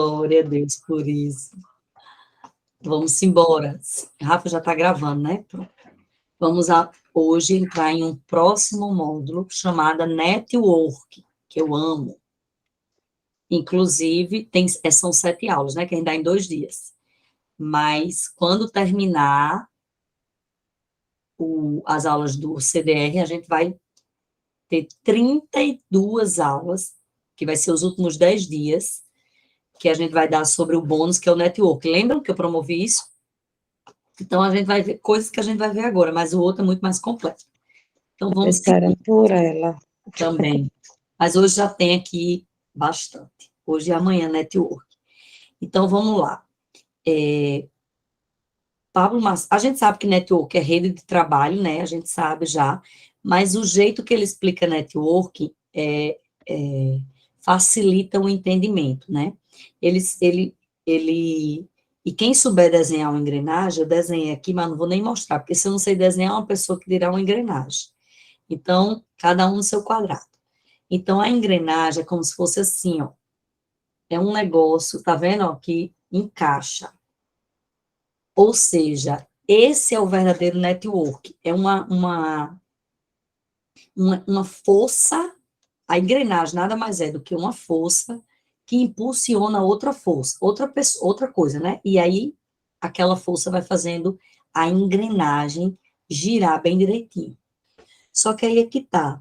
Glória a Deus por isso. Vamos embora. Rafa já está gravando, né? Vamos hoje entrar em um próximo módulo chamado Network, que eu amo. Inclusive, são 7 aulas, né? Que a gente dá em 2 dias. Mas, quando terminar as aulas do CDR, a gente vai ter 32 aulas, que vai ser os últimos 10 dias, que a gente vai dar sobre o bônus, que é o network. Lembram que eu promovi isso? Então, a gente vai ver coisas que a gente vai ver agora, mas o outro é muito mais completo. Então, vamos esperando por ela. também. Mas hoje já tem aqui bastante. Hoje e amanhã, network. Então, vamos lá. Pablo Massa, a gente sabe que network é rede de trabalho, né? A gente sabe já. Mas o jeito que ele explica network facilita o entendimento, né? Ele, e quem souber desenhar uma engrenagem, eu desenhei aqui, mas não vou nem mostrar, porque se eu não sei desenhar, é uma pessoa que dirá uma engrenagem. Então, cada um no seu quadrado. Então, a engrenagem é como se fosse assim, ó. É um negócio, tá vendo, ó, que encaixa. Ou seja, esse é o verdadeiro network. É uma força, a engrenagem nada mais é do que uma força que impulsiona outra força, outra coisa, né? E aí, aquela força vai fazendo a engrenagem girar bem direitinho. Só que aí é que tá.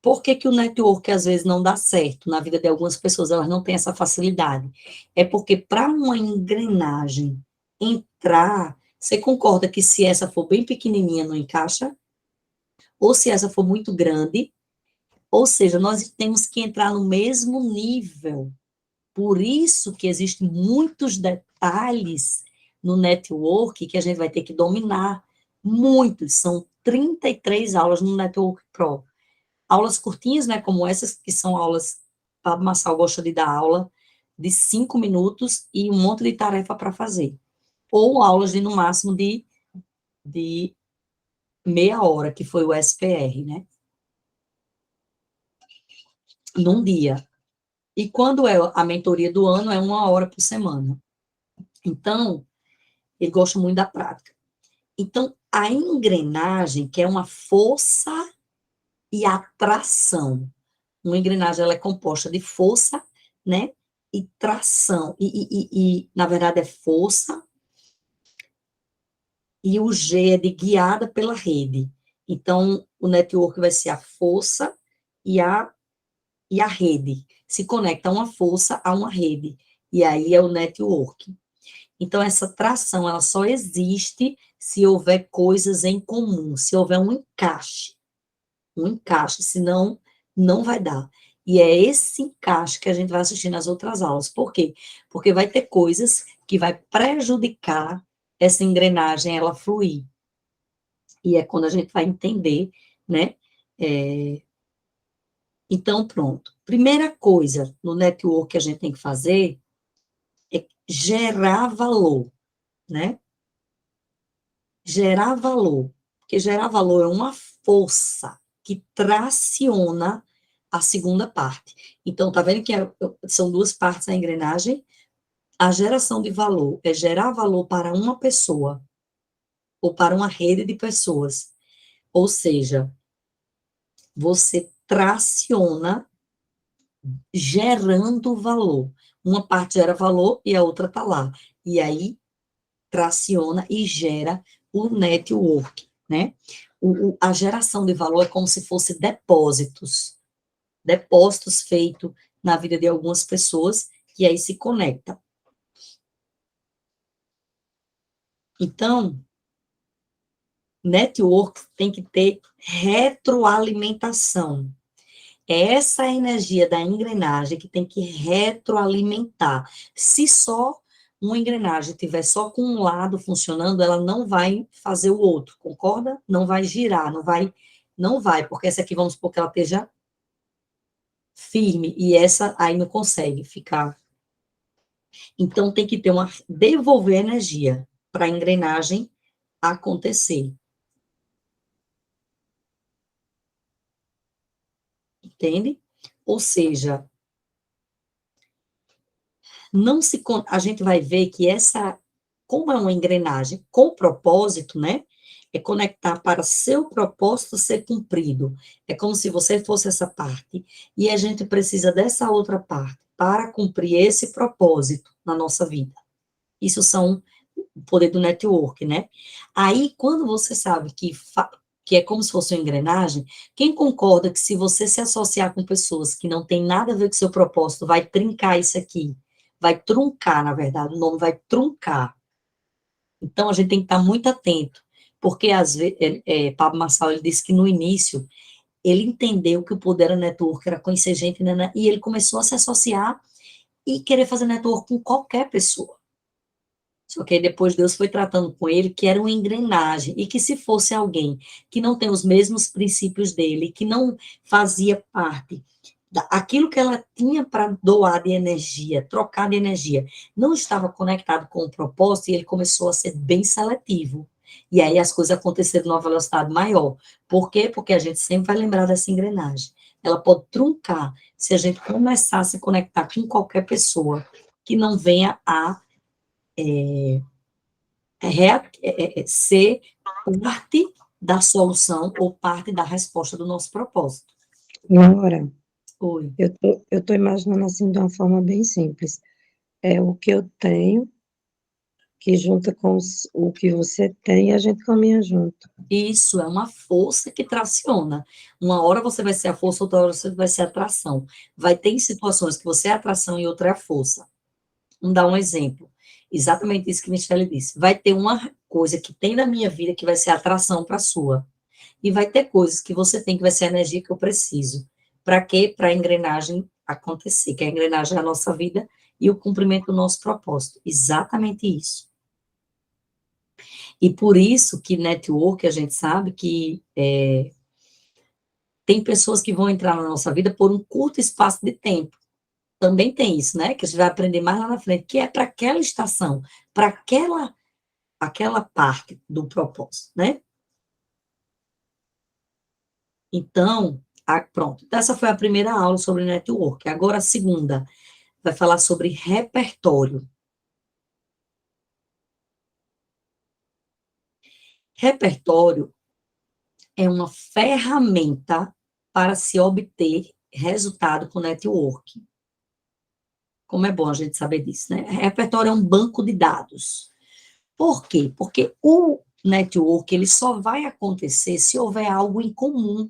Por que que o network às vezes não dá certo na vida de algumas pessoas? Elas não têm essa facilidade. É porque para uma engrenagem entrar, você concorda que se essa for bem pequenininha não encaixa? Ou se essa for muito grande? Ou seja, nós temos que entrar no mesmo nível. Por isso que existem muitos detalhes no network que a gente vai ter que dominar. Muitos, são 33 aulas no Network Pro. Aulas curtinhas, né, como essas, que são aulas, Pablo Marçal gosta de dar aula de 5 minutos e um monte de tarefa para fazer. Ou aulas de, no máximo, de meia hora, que foi o SPR, né? Num dia. E quando é a mentoria do ano, é 1 hora por semana. Então, ele gosta muito da prática. Então, a engrenagem, que é uma força e atração. Uma engrenagem, ela é composta de força, né, e tração. Na verdade, é força, e o G é de guiada pela rede. Então, o network vai ser a força e a rede. Se conecta uma força a uma rede. E aí é o network. Então, essa tração, ela só existe se houver coisas em comum, se houver um encaixe, senão não vai dar. E é esse encaixe que a gente vai assistir nas outras aulas. Por quê? Porque vai ter coisas que vai prejudicar essa engrenagem, ela fluir. E é quando a gente vai entender, né? Então, pronto. Primeira coisa no network que a gente tem que fazer é gerar valor, né? Gerar valor. Porque gerar valor é uma força que traciona a segunda parte. Então, tá vendo que são 2 partes da engrenagem? A geração de valor é gerar valor para uma pessoa ou para uma rede de pessoas. Ou seja, você traciona gerando valor. Uma parte gera valor e a outra está lá. E aí, traciona e gera o network, né? A geração de valor é como se fosse depósitos feitos na vida de algumas pessoas, que aí se conecta. Então, network tem que ter retroalimentação. É essa energia da engrenagem que tem que retroalimentar. Se só uma engrenagem estiver só com um lado funcionando, ela não vai fazer o outro, concorda? Não vai girar, não vai, porque essa aqui, vamos supor que ela esteja firme, e essa aí não consegue ficar. Então, tem que ter devolver energia para a engrenagem acontecer. Entende? Ou seja, A gente vai ver que como é uma engrenagem com propósito, né? É conectar para seu propósito ser cumprido. É como se você fosse essa parte, e a gente precisa dessa outra parte para cumprir esse propósito na nossa vida. Isso são o poder do network, né? Aí, quando você sabe que é como se fosse uma engrenagem, quem concorda que se você se associar com pessoas que não tem nada a ver com o seu propósito, vai trincar isso aqui, vai truncar, na verdade, o nome vai truncar. Então, a gente tem que estar muito atento, porque às vezes, Pablo Marçal, ele disse que no início, ele entendeu que o poder era network, era conhecer gente, né, e ele começou a se associar e querer fazer network com qualquer pessoa. Só que aí depois Deus foi tratando com ele que era uma engrenagem, e que se fosse alguém que não tem os mesmos princípios dele, que não fazia parte aquilo que ela tinha para doar de energia, trocar de energia, não estava conectado com o propósito, e ele começou a ser bem seletivo. E aí as coisas aconteceram numa velocidade maior. Por quê? Porque a gente sempre vai lembrar dessa engrenagem. Ela pode truncar se a gente começar a se conectar com qualquer pessoa que não venha a ser parte da solução ou parte da resposta do nosso propósito. Laura, Oi. eu tô imaginando assim de uma forma bem simples. É o que eu tenho, que junta com o que você tem, e a gente caminha junto. Isso é uma força que traciona. Uma hora você vai ser a força, outra hora você vai ser a atração. Vai ter situações que você é a atração e outra é a força. Vamos dar um exemplo. Exatamente isso que Michele disse. Vai ter uma coisa que tem na minha vida que vai ser atração para a sua. E vai ter coisas que você tem que vai ser a energia que eu preciso. Para quê? Para a engrenagem acontecer, que a engrenagem é a nossa vida e o cumprimento do nosso propósito. Exatamente isso. E por isso que network, a gente sabe que tem pessoas que vão entrar na nossa vida por um curto espaço de tempo. Também tem isso, né? Que a gente vai aprender mais lá na frente, que é para aquela estação, para aquela parte do propósito, né? Então, pronto. Essa foi a primeira aula sobre network. Agora a segunda vai falar sobre repertório. Repertório é uma ferramenta para se obter resultado com network. Como é bom a gente saber disso, né? Repertório é um banco de dados. Por quê? Porque o network ele só vai acontecer se houver algo em comum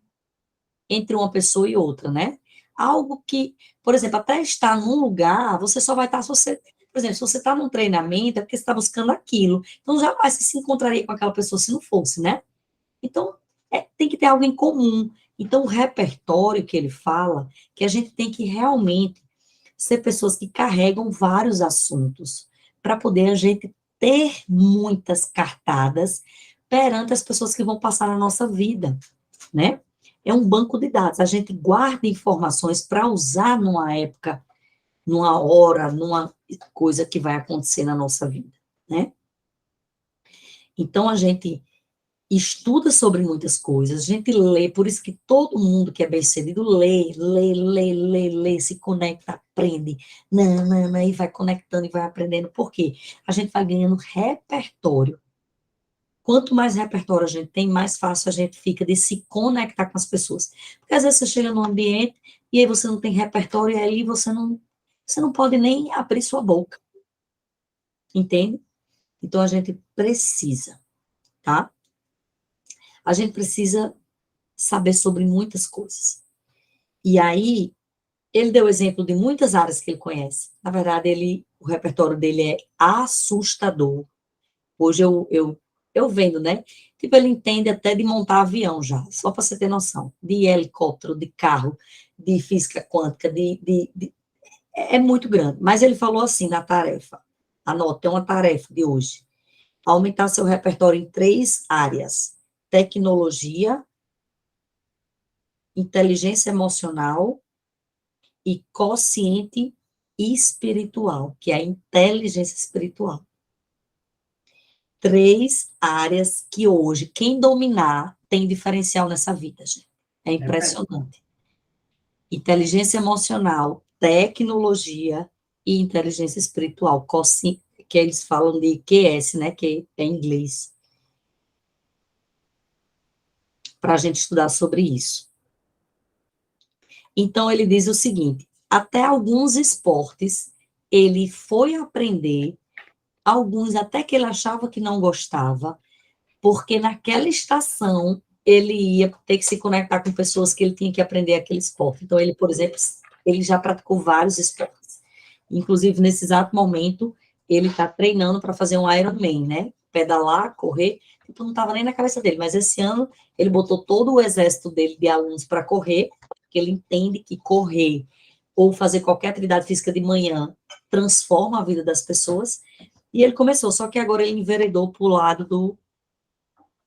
entre uma pessoa e outra, né? Algo que, por exemplo, até estar num lugar, você só vai estar se você, por exemplo, se você está num treinamento, é porque você está buscando aquilo. Então, jamais você se encontraria com aquela pessoa se não fosse, né? Então, tem que ter algo em comum. Então, o repertório que ele fala, que a gente tem que realmente ser pessoas que carregam vários assuntos, para poder a gente ter muitas cartadas perante as pessoas que vão passar na nossa vida, né? É um banco de dados. A gente guarda informações para usar numa época, numa hora, numa coisa que vai acontecer na nossa vida, né? Então, a gente estuda sobre muitas coisas, a gente lê, por isso que todo mundo que é bem-sucedido lê, se conecta, aprende, e vai conectando e vai aprendendo, por quê? A gente vai ganhando repertório. Quanto mais repertório a gente tem, mais fácil a gente fica de se conectar com as pessoas. Porque às vezes você chega num ambiente e aí você não tem repertório e aí você não pode nem abrir sua boca, entende? Então a gente precisa, tá? A gente precisa saber sobre muitas coisas. E aí, ele deu exemplo de muitas áreas que ele conhece. Na verdade, o repertório dele é assustador. Hoje eu vendo, né? Tipo, ele entende até de montar avião já, só para você ter noção. De helicóptero, de carro, de física quântica, é muito grande. Mas ele falou assim na tarefa. Anote, é uma tarefa de hoje. Aumentar seu repertório em 3 áreas: tecnologia, inteligência emocional e consciente espiritual, que é a inteligência espiritual. 3 áreas que hoje, quem dominar, tem diferencial nessa vida, gente. É impressionante. Inteligência emocional, tecnologia e inteligência espiritual, que eles falam de QS, né, que é em inglês, para a gente estudar sobre isso. Então, ele diz o seguinte, até alguns esportes, ele foi aprender, alguns até que ele achava que não gostava, porque naquela estação, ele ia ter que se conectar com pessoas que ele tinha que aprender aquele esporte. Então, ele, por exemplo, ele já praticou vários esportes. Inclusive, nesse exato momento, ele está treinando para fazer um Ironman, né? Pedalar, correr, tipo, não estava nem na cabeça dele, mas esse ano ele botou todo o exército dele de alunos para correr, porque ele entende que correr ou fazer qualquer atividade física de manhã transforma a vida das pessoas, e ele começou, só que agora ele enveredou para o lado do...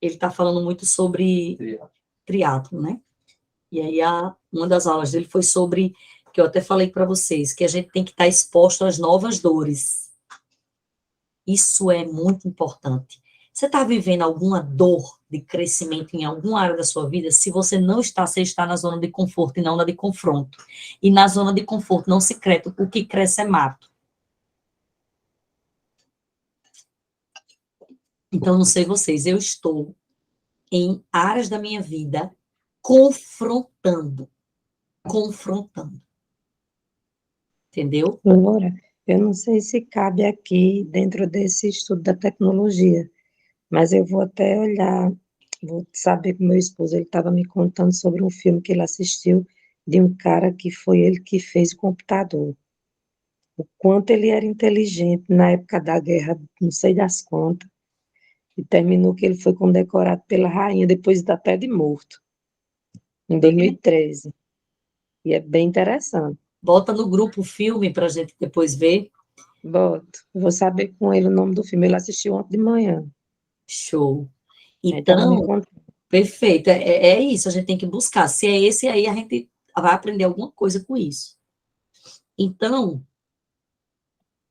Ele está falando muito sobre triatlo, né? E aí, uma das aulas dele foi sobre, que eu até falei para vocês, que a gente tem que estar exposto às novas dores. Isso é muito importante. Você está vivendo alguma dor de crescimento em alguma área da sua vida? Se você não está, você está na zona de conforto e não na de confronto. E na zona de conforto não se cresce, o que cresce é mato. Então, não sei vocês, eu estou em áreas da minha vida confrontando. Entendeu? Laura, eu não sei se cabe aqui dentro desse estudo da tecnologia, mas eu vou até olhar, vou saber que meu esposo, ele estava me contando sobre um filme que ele assistiu de um cara que foi ele que fez o computador. O quanto ele era inteligente na época da guerra, não sei das quantas, e terminou que ele foi condecorado pela rainha, depois até de morto, em 2013. E é bem interessante. Bota no grupo o filme para a gente depois ver. Boto. Vou saber com ele o nome do filme. Ele assistiu ontem de manhã. Show. Aí estava me Então, contando. perfeito. É isso, a gente tem que buscar. Se é esse aí, a gente vai aprender alguma coisa com isso. Então,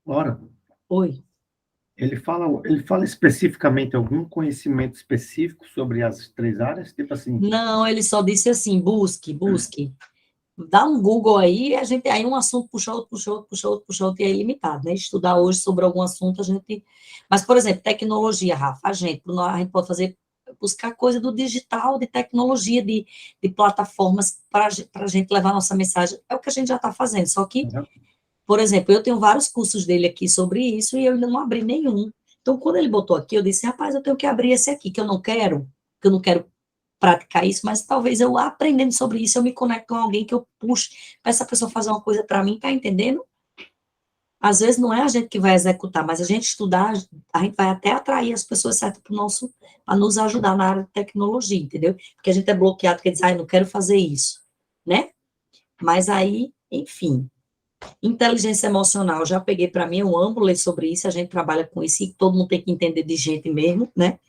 Ora, oi. ele fala especificamente algum conhecimento específico sobre as três áreas? Tipo assim, Não, ele só disse assim, busque. Dá um Google aí, aí um assunto puxa outro, e é ilimitado, né? Estudar hoje sobre algum assunto, a gente... Mas, por exemplo, tecnologia, Rafa, a gente pode fazer, buscar coisa do digital, de tecnologia, de plataformas para a gente levar nossa mensagem. É o que a gente já está fazendo, só que, uhum, por exemplo, eu tenho vários cursos dele aqui sobre isso e eu ainda não abri nenhum. Então, quando ele botou aqui, eu disse, rapaz, eu tenho que abrir esse aqui, que eu não quero praticar isso, mas talvez eu aprendendo sobre isso, eu me conecto com alguém que eu puxo para essa pessoa fazer uma coisa para mim, tá entendendo? Às vezes não é a gente que vai executar, mas a gente estudar, a gente vai até atrair as pessoas certas para nos ajudar na área de tecnologia, entendeu? Porque a gente é bloqueado, quer dizer, eu não quero fazer isso, né? Mas aí, enfim, inteligência emocional, já peguei para mim, eu amo ler sobre isso, a gente trabalha com isso, e todo mundo tem que entender de gente mesmo, né?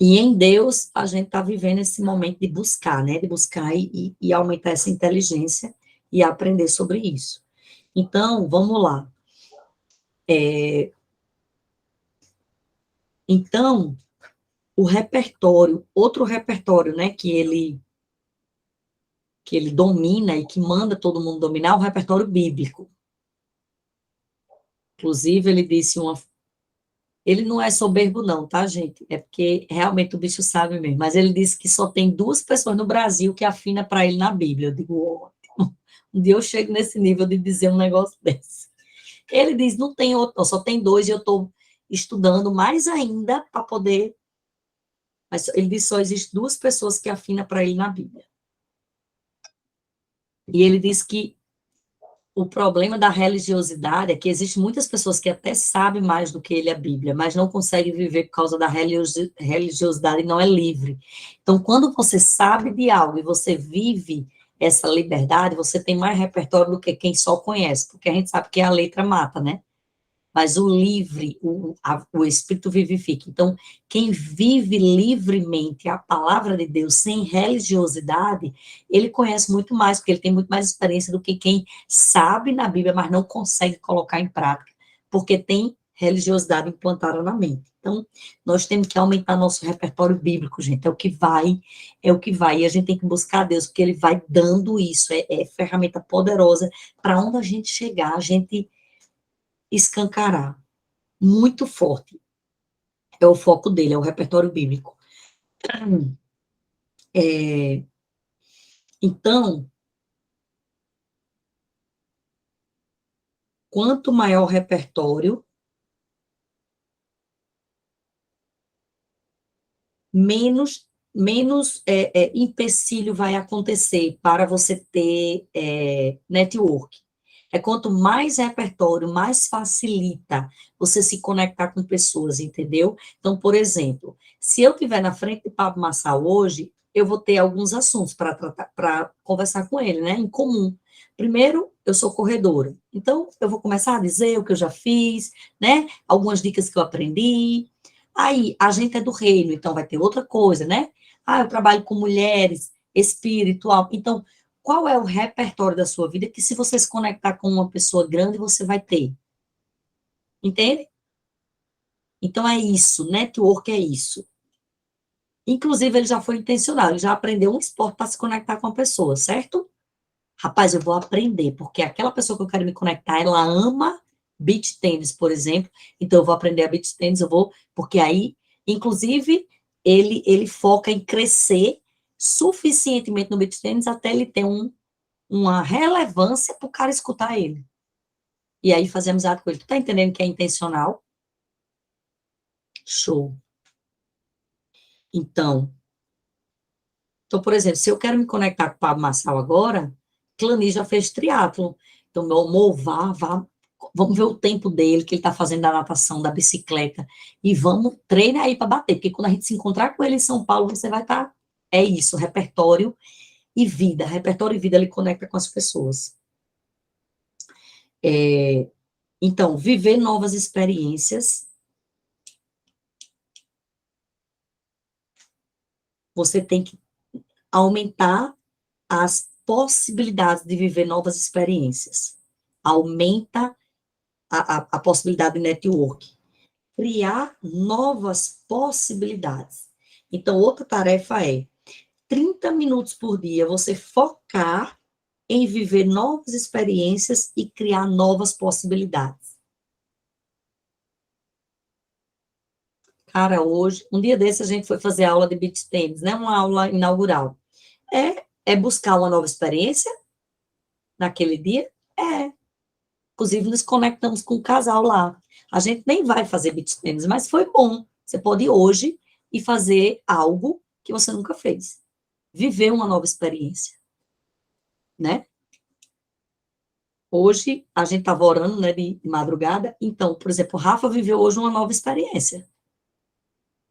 E em Deus, a gente está vivendo esse momento de buscar, né? De buscar e aumentar essa inteligência e aprender sobre isso. Então, vamos lá. Então, o repertório, outro repertório, né, que ele domina e que manda todo mundo dominar, é o repertório bíblico. Inclusive, ele disse uma... Ele não é soberbo, não, tá, gente? É porque realmente o bicho sabe mesmo. Mas ele disse que só tem duas pessoas no Brasil que afina para ele na Bíblia. Eu digo, ótimo. Um dia eu chego nesse nível de dizer um negócio desse. Ele diz, não tem outro, não, só tem dois, e eu estou estudando mais ainda para poder... Mas ele diz, só existe duas pessoas que afinam para ele na Bíblia. E ele diz que o problema da religiosidade é que existem muitas pessoas que até sabem mais do que ele a Bíblia, mas não conseguem viver por causa da religiosidade e não é livre. Então, quando você sabe de algo e você vive essa liberdade, você tem mais repertório do que quem só conhece, porque a gente sabe que a letra mata, né? Mas o livre, o Espírito vivifica. Então, quem vive livremente a palavra de Deus, sem religiosidade, ele conhece muito mais, porque ele tem muito mais experiência do que quem sabe na Bíblia, mas não consegue colocar em prática, porque tem religiosidade implantada na mente. Então, nós temos que aumentar nosso repertório bíblico, gente, é o que vai, e a gente tem que buscar Deus, porque Ele vai dando isso, é ferramenta poderosa, para onde a gente chegar, a gente escancarar, muito forte, é o foco dele, é o repertório bíblico. Então, quanto maior o repertório, menos empecilho vai acontecer para você ter network. Quanto mais repertório, mais facilita você se conectar com pessoas, entendeu? Então, por exemplo, se eu estiver na frente de Pablo Marçal hoje, eu vou ter alguns assuntos para tratar, para conversar com ele, né, em comum. Primeiro, eu sou corredora, então eu vou começar a dizer o que eu já fiz, né, algumas dicas que eu aprendi. Aí, a gente é do reino, então vai ter outra coisa, né? Eu trabalho com mulheres, espiritual. Então, qual é o repertório da sua vida que, se você se conectar com uma pessoa grande, você vai ter? Entende? Então, é isso. Network é isso. Inclusive, ele já foi intencional, ele já aprendeu um esporte para se conectar com a pessoa, certo? Rapaz, eu vou aprender, porque aquela pessoa que eu quero me conectar, ela ama beach tênis, por exemplo, então eu vou aprender a beach tênis, porque aí, inclusive, ele foca em crescer suficientemente no beach tênis até ele ter uma relevância para o cara escutar ele. E aí fazer amizade com ele. Tu tá entendendo que é intencional? Show. Então, por exemplo, se eu quero me conectar com o Pablo Marçal agora, Clani já fez triatlo. Então, meu amor, vá, vamos ver o tempo dele, que ele está fazendo da natação, da bicicleta, e vamos treinar aí para bater, porque quando a gente se encontrar com ele em São Paulo, você vai estar. É isso, repertório e vida. Repertório e vida, ele conecta com as pessoas. Então, viver novas experiências. Você tem que aumentar as possibilidades de viver novas experiências. Aumenta a possibilidade de network. Criar novas possibilidades. Então, outra tarefa é 30 minutos por dia você focar em viver novas experiências e criar novas possibilidades. Cara, hoje, um dia desse a gente foi fazer aula de beach tennis, né? Uma aula inaugural. É buscar uma nova experiência naquele dia? Inclusive, nos conectamos com o casal lá. A gente nem vai fazer beach tennis, mas foi bom. Você pode ir hoje e fazer algo que você nunca fez. Viver uma nova experiência, né? Hoje, a gente estava orando, né, de madrugada. Então, por exemplo, o Rafa viveu hoje uma nova experiência.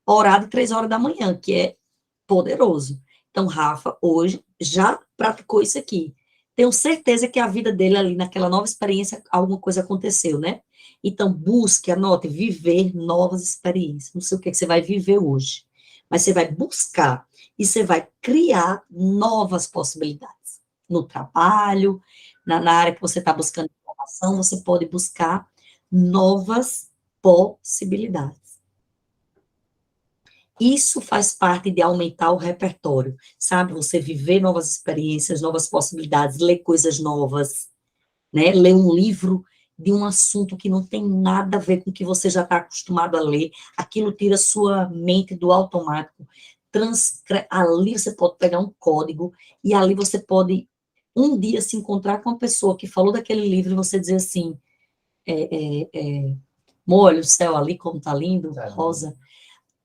Orar de 3 horas da manhã, que é poderoso. Então, Rafa, hoje, já praticou isso aqui. Tenho certeza que a vida dele ali, naquela nova experiência, alguma coisa aconteceu, né? Então, busque, anote, viver novas experiências. Não sei o que você vai viver hoje, mas você vai buscar e você vai criar novas possibilidades. No trabalho, na área que você está buscando informação, você pode buscar novas possibilidades. Isso faz parte de aumentar o repertório, sabe? Você viver novas experiências, novas possibilidades, ler coisas novas, né? Ler um livro de um assunto que não tem nada a ver com o que você já está acostumado a ler, aquilo tira sua mente do automático. Ali você pode pegar um código e ali você pode um dia se encontrar com uma pessoa que falou daquele livro e você dizer assim, olha o céu ali como tá lindo, rosa,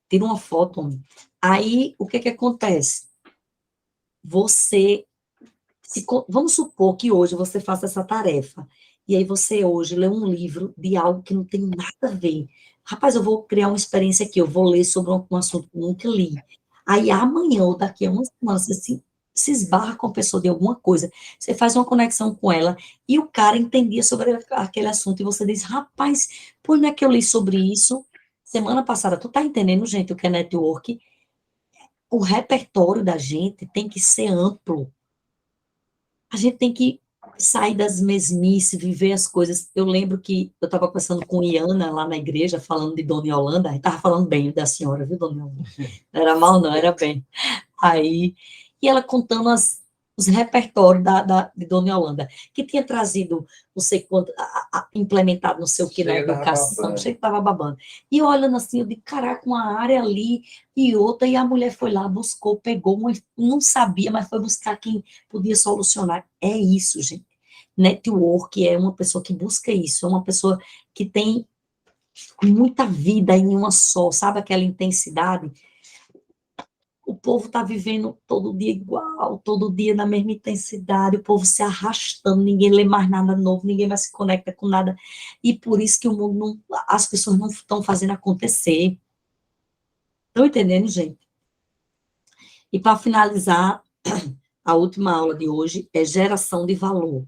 tira uma foto, homem. Aí, o que acontece? Vamos supor que hoje você faça essa tarefa, e aí você hoje lê um livro de algo que não tem nada a ver. Rapaz, eu vou criar uma experiência aqui, eu vou ler sobre um assunto que eu nunca li. Aí amanhã, ou daqui a uma semana, você se esbarra com a pessoa de alguma coisa, você faz uma conexão com ela, e o cara entendia sobre aquele assunto, e você diz, rapaz, por onde é que eu li sobre isso? Semana passada, tu tá entendendo, gente, o que é network? O repertório da gente tem que ser amplo. A gente tem que sair das mesmices, viver as coisas. Eu lembro que eu estava conversando com Iana lá na igreja, falando de Dona Yolanda, estava falando bem da senhora, viu, Dona Yolanda? Não era mal, não, era bem. Aí, e ela contando os repertórios de Dona Yolanda, que tinha trazido não sei quanto, implementado não sei o que na educação, achei que estava babando. E olhando assim, eu digo, caraca, uma área ali e outra, e a mulher foi lá, buscou, pegou, não sabia, mas foi buscar quem podia solucionar. É isso, gente. Network é uma pessoa que busca isso, é uma pessoa que tem muita vida em uma só, sabe aquela intensidade? O povo está vivendo todo dia igual, todo dia na mesma intensidade, o povo se arrastando, ninguém lê mais nada novo, ninguém mais se conecta com nada, e por isso que o mundo não, as pessoas não estão fazendo acontecer. Estão entendendo, gente? E para finalizar, a última aula de hoje é geração de valor.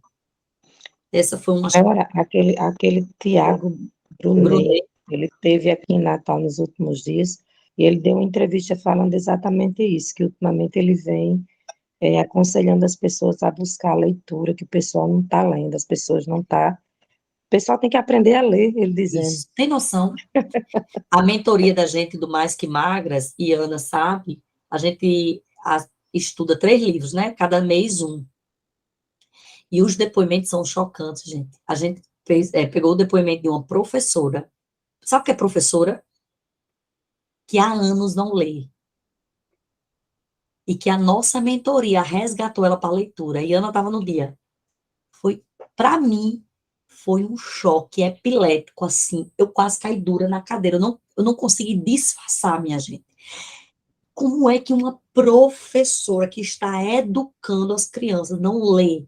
Essa foi uma... Agora, aquele Tiago Brunet, Brunet, ele esteve aqui em Natal nos últimos dias, e ele deu uma entrevista falando exatamente isso, que ultimamente ele vem aconselhando as pessoas a buscar a leitura, que o pessoal não está lendo, as pessoas não estão. O pessoal tem que aprender a ler, ele dizendo. isso. Tem noção? A mentoria da gente do Mais Que Magras, e Ana sabe, a gente estuda 3 livros, né? Cada mês um. E os depoimentos são chocantes, gente. A gente pegou o depoimento de uma professora. Sabe o que é professora? Que há anos não lê. E que a nossa mentoria resgatou ela para a leitura. E Ana estava no dia. Para mim, foi um choque epilético, assim. Eu quase caí dura na cadeira. Eu não consegui disfarçar, minha gente. Como é que uma professora que está educando as crianças não lê?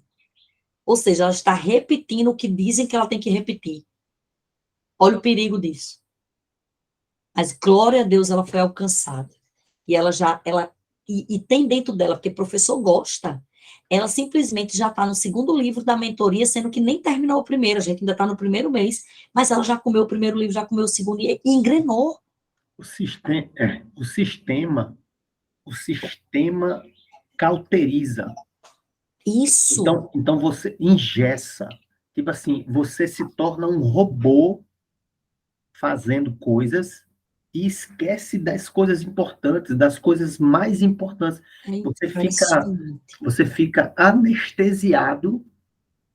Ou seja, ela está repetindo o que dizem que ela tem que repetir. Olha o perigo disso. Mas, glória a Deus, ela foi alcançada. E e tem dentro dela, porque o professor gosta, ela simplesmente já está no segundo livro da mentoria, sendo que nem terminou o primeiro, a gente ainda está no primeiro mês, mas ela já comeu o primeiro livro, já comeu o segundo, e engrenou. O sistema cauteriza. Isso. Então você engessa. Tipo assim, você se torna um robô fazendo coisas e esquece das coisas importantes, das coisas mais importantes. É Você fica, impressionante. você fica anestesiado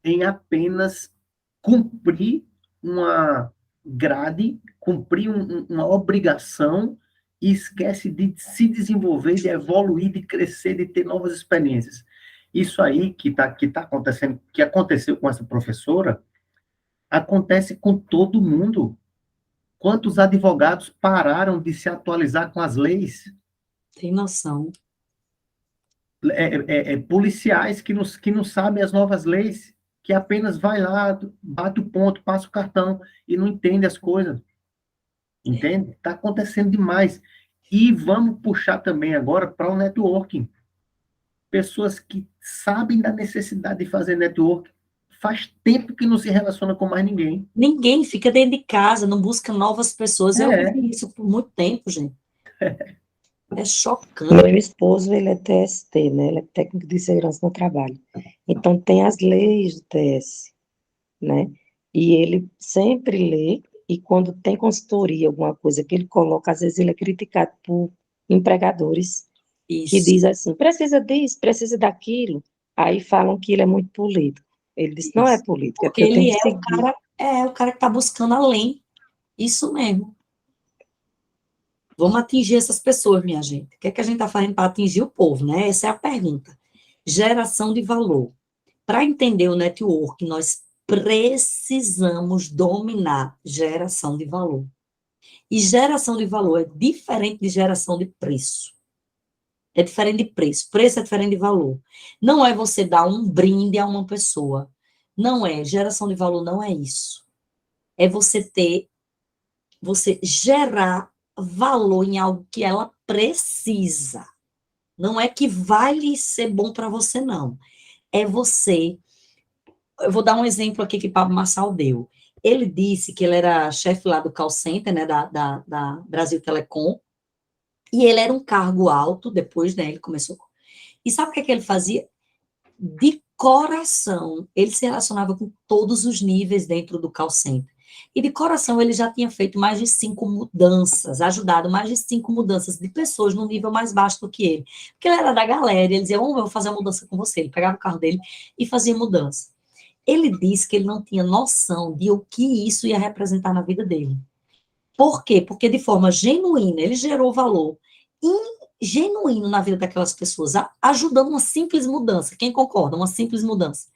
em apenas cumprir uma grade, cumprir uma obrigação e esquece de se desenvolver, de evoluir, de crescer, de ter novas experiências. Isso aí que tá acontecendo, que aconteceu com essa professora, acontece com todo mundo. Quantos advogados pararam de se atualizar com as leis? Tem noção. Policiais que não sabem as novas leis, que apenas vai lá, bate o ponto, passa o cartão e não entende as coisas. Entende? Está acontecendo demais. E vamos puxar também agora para o networking. Pessoas que sabem da necessidade de fazer networking, faz tempo que não se relaciona com mais ninguém. Ninguém fica dentro de casa, não busca novas pessoas. Eu É. vivi isso por muito tempo, gente. É chocante. Meu esposo, ele é TST, né? Ele é técnico de segurança no trabalho. Então, tem as leis do TS, né? E ele sempre lê, e quando tem consultoria, alguma coisa que ele coloca, às vezes ele é criticado por empregadores que Isso, diz assim, precisa disso, precisa daquilo. Aí falam que ele é muito político. Ele disse, não é isso. político, é Porque porque eu tenho ele que seguir. é o cara que está buscando além. Isso mesmo. Vamos atingir essas pessoas, minha gente. O que é que a gente está fazendo para atingir o povo, né? Essa é a pergunta. Geração de valor. Para entender o network, nós precisamos dominar geração de valor. E geração de valor é diferente de geração de preço. É diferente de preço. Preço é diferente de valor. Não é você dar um brinde a uma pessoa. Não é. Geração de valor não é isso. É você gerar valor em algo que ela precisa. Não é que vai lhe ser bom para você, não. É você. Eu vou dar um exemplo aqui que Pablo Marçal deu. Ele disse que ele era chefe lá do call center, né, da Brasil Telecom, e ele era um cargo alto, depois, né, ele começou. E sabe o que é que ele fazia? De coração, ele se relacionava com todos os níveis dentro do call center. E de coração, ele já tinha feito mais de 5 mudanças, ajudado mais de 5 mudanças de pessoas no nível mais baixo do que ele. Porque ele era da galera, ele dizia, eu vou fazer uma mudança com você. Ele pegava o carro dele e fazia mudança. Ele disse que ele não tinha noção de o que isso ia representar na vida dele. Por quê? Porque de forma genuína, ele gerou valor genuíno na vida daquelas pessoas, ajudando uma simples mudança. Quem concorda? Uma simples mudança.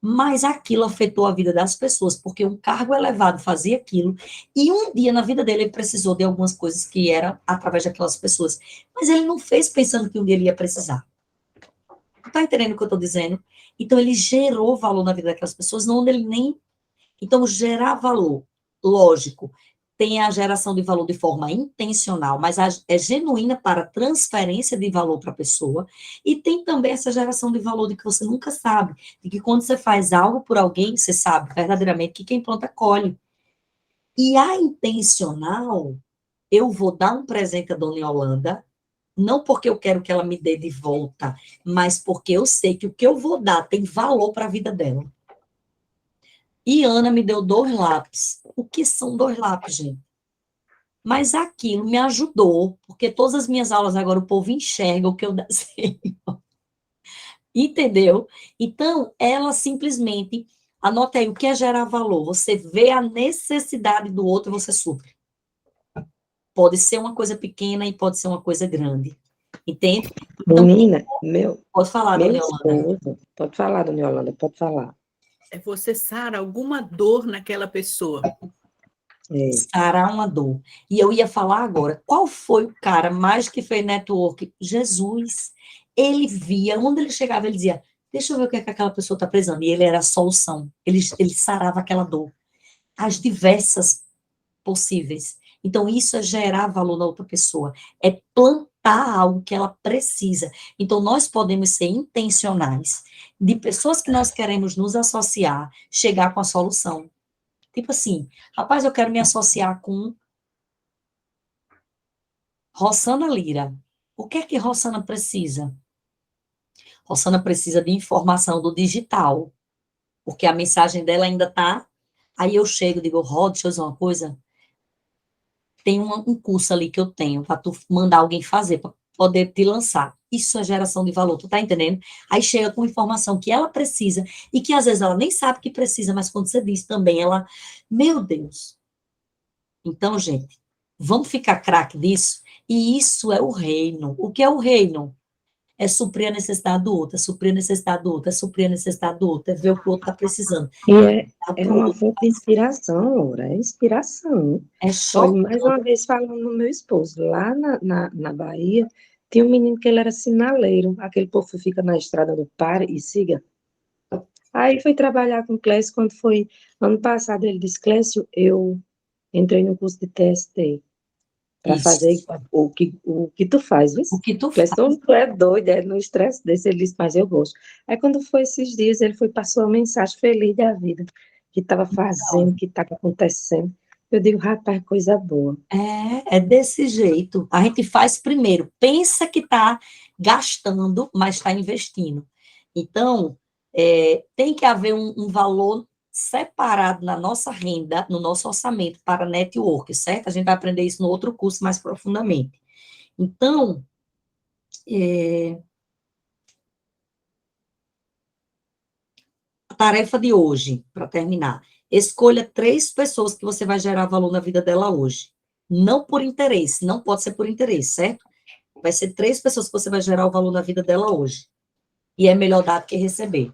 Mas aquilo afetou a vida das pessoas, porque um cargo elevado fazia aquilo, e um dia na vida dele ele precisou de algumas coisas que eram através daquelas pessoas. Mas ele não fez pensando que um dia ele ia precisar. Tá entendendo o que eu estou dizendo? Então ele gerou valor na vida daquelas pessoas, não ele nem... Então, gerar valor, lógico, tem a geração de valor de forma intencional, mas é genuína para transferência de valor para a pessoa, e tem também essa geração de valor de que você nunca sabe, de que quando você faz algo por alguém, você sabe verdadeiramente que quem planta colhe. E a intencional, eu vou dar um presente à dona Yolanda, não porque eu quero que ela me dê de volta, mas porque eu sei que o que eu vou dar tem valor para a vida dela. E Ana me deu 2 lápis. O que são 2 lápis, gente? Mas aquilo me ajudou, porque todas as minhas aulas agora o povo enxerga o que eu desenho. Entendeu? Então, ela simplesmente, anota aí, o que é gerar valor? Você vê a necessidade do outro e você supre. Pode ser uma coisa pequena e pode ser uma coisa grande. Entende? Então, Menina, pode falar, meu dona Yolanda. esposo, pode falar, dona Yolanda, pode falar. É você sarar alguma dor naquela pessoa. É. Sarar uma dor. E eu ia falar agora, qual foi o cara mais que fez network? Jesus. Ele via, onde ele chegava, ele dizia, deixa eu ver o que é que aquela pessoa está precisando. E ele era a solução. Ele sarava aquela dor. As diversas possíveis. Então, isso é gerar valor na outra pessoa. É plantar algo que ela precisa. Então, nós podemos ser intencionais de pessoas que nós queremos nos associar, chegar com a solução. Tipo assim, rapaz, eu quero me associar com Rossana Lira. O que é que Rossana precisa? Rossana precisa de informação do digital, porque a mensagem dela ainda está... Aí eu chego e digo, Rod, deixa eu dizer uma coisa, tem um curso ali que eu tenho, para tu mandar alguém fazer, para poder te lançar. Isso é geração de valor, tu tá entendendo? Aí chega com informação que ela precisa, e que às vezes ela nem sabe que precisa, mas quando você diz também, ela, meu Deus. Então, gente, vamos ficar craque disso? E isso é o reino. O que é o reino? É suprir a necessidade do outro, é suprir a necessidade do outro, é suprir a necessidade do outro, é ver o que o outro está precisando. E é uma fonte de inspiração, Laura, é inspiração. É Olha, chocante. mais uma vez falando no meu esposo, lá na Bahia, tinha um menino que ele era sinaleiro, aquele povo que fica na estrada do pare e siga. Aí foi trabalhar com o Clécio, quando foi ano passado, ele disse, Clécio, eu entrei no curso de TST para Isso. fazer o que tu faz, viu? O que tu faz. Clécio, tu é doido, é no estresse desse, ele disse, mas eu gosto. Aí quando foi esses dias, ele passou uma mensagem feliz da vida, que estava fazendo, que estava acontecendo. Eu digo, rapaz, coisa boa. É desse jeito. A gente faz primeiro, pensa que está gastando, mas está investindo. Então, tem que haver um valor separado na nossa renda, no nosso orçamento para network, certo? A gente vai aprender isso no outro curso mais profundamente. Então, a tarefa de hoje, para terminar, escolha 3 pessoas que você vai gerar valor na vida dela hoje. Não por interesse, não pode ser por interesse, certo? Vai ser 3 pessoas que você vai gerar o valor na vida dela hoje. E é melhor dar do que receber.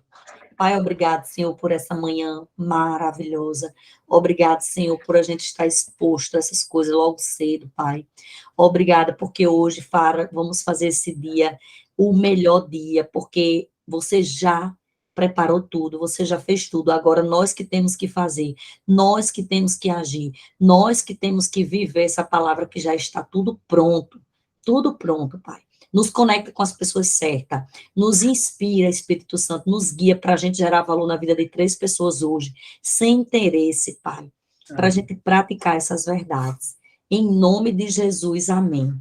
Pai, obrigado, Senhor, por essa manhã maravilhosa. Obrigado, Senhor, por a gente estar exposto a essas coisas logo cedo, Pai. Obrigada, porque hoje, Fara, vamos fazer esse dia o melhor dia, porque você já preparou tudo, você já fez tudo. Agora, nós que temos que fazer, nós que temos que agir, nós que temos que viver essa palavra que já está tudo pronto, Pai. Nos conecta com as pessoas certas, nos inspira, Espírito Santo, nos guia para a gente gerar valor na vida de 3 pessoas hoje, sem interesse, Pai, para a gente praticar essas verdades. Em nome de Jesus, amém.